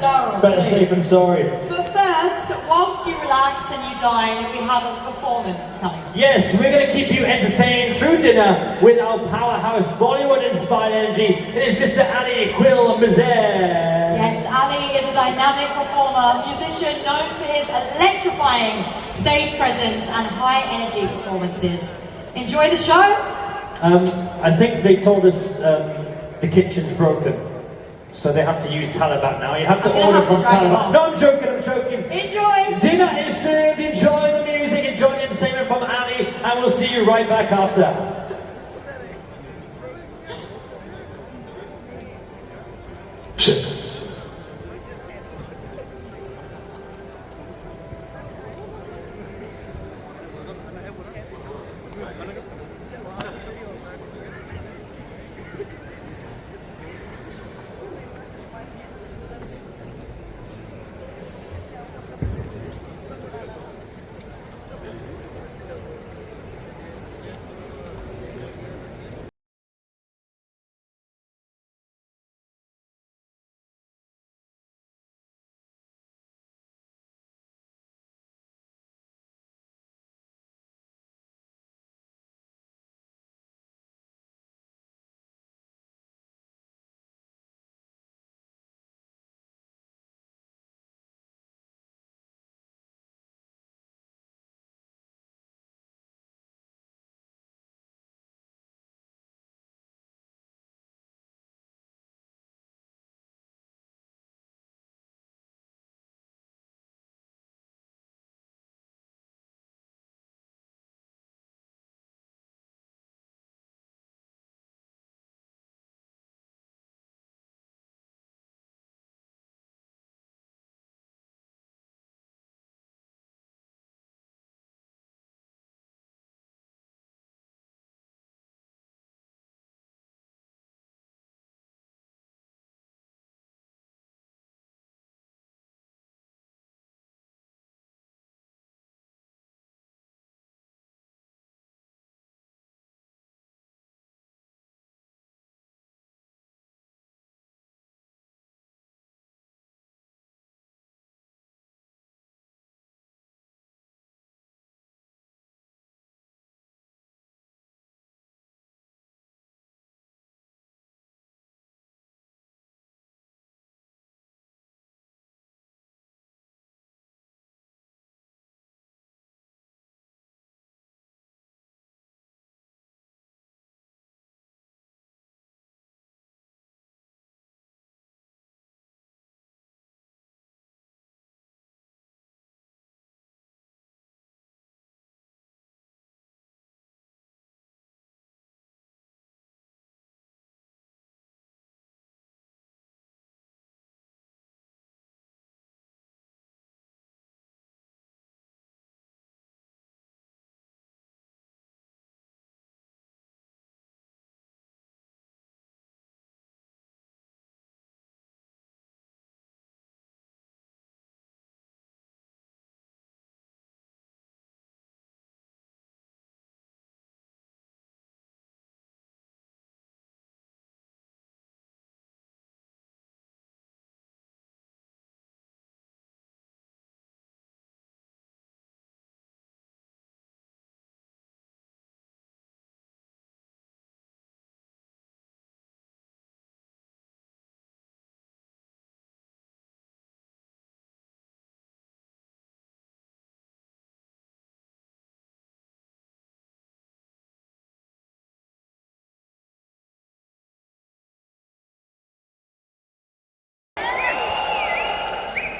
go. Better safe than sorry. But first, whilst you relax and you dine, we have a performance coming. Yes, we're going to keep you entertained through dinner with our powerhouse Bollywood-inspired energy. It is Mr. Ali Quill Mizer. Yes, Ali is a dynamic performer, musician known for his electrifying stage presence and high-energy performances. Enjoy the show. I think they told us the kitchen's broken. So they have to use Talabat now. You have to order from Talabat. No, I'm joking, I'm joking. Enjoy! Dinner is served. Enjoy the music, enjoy the entertainment from Ali, and we'll see you right back after. Check.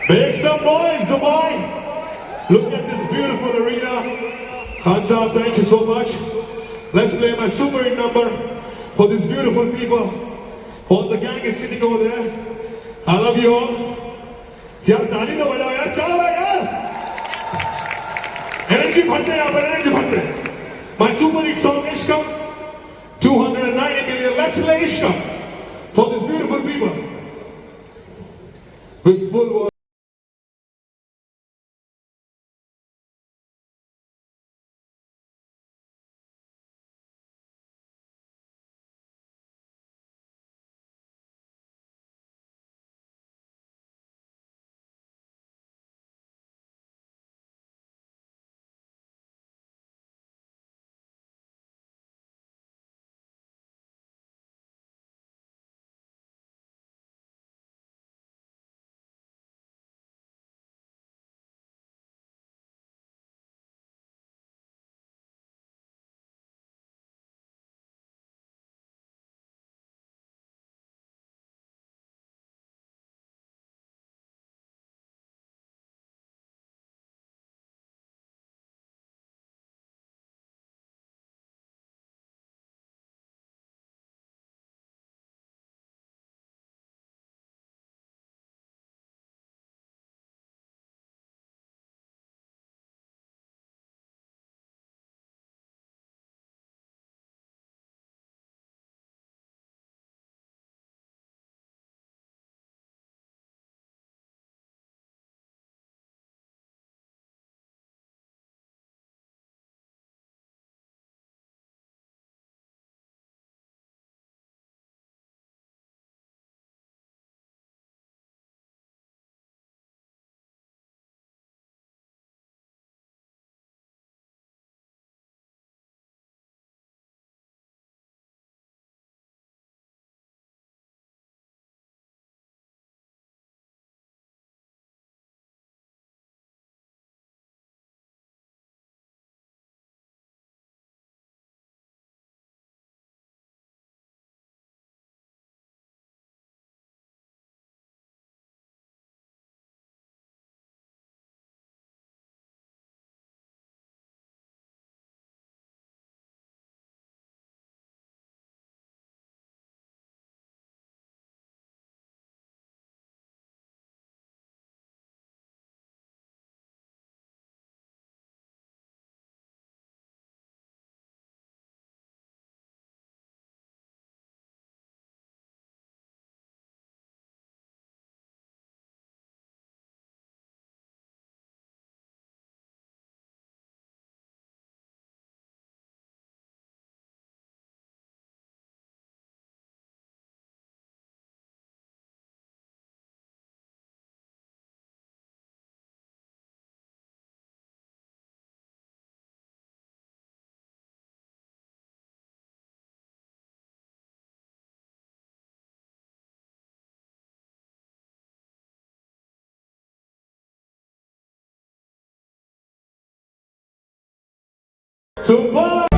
Make some noise, Dubai! Look at this beautiful arena. Hands up, thank you so much. Let's play my super hit number for these beautiful people. All the gang is sitting over there. I love you all. यार ताली तो बजाओ यार, क्या हुआ यार? Energy भरते हैं आप, energy भरते हैं. My super hit song Ishqam, 290 million. Let's play Ishqam for these beautiful people with full. Dubai!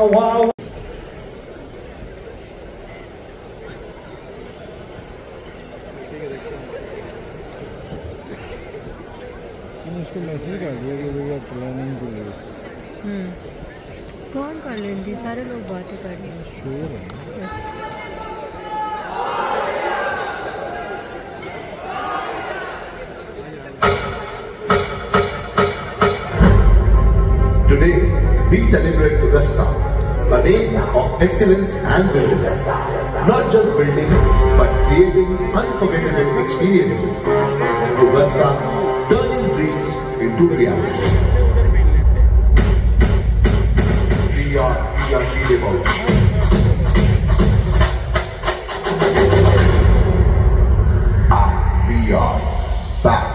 wow. उसको मैसेज कर दिया कि भैया प्लानिंग के लिए कौन कर लेंदी सारे लोग बातें कर रहे हैं शोर है Today, we celebrate Augusta, a name of excellence and vision. Not just building, but creating unforgettable experiences. Augusta, turning dreams into reality. we are unbeatable. And we are back.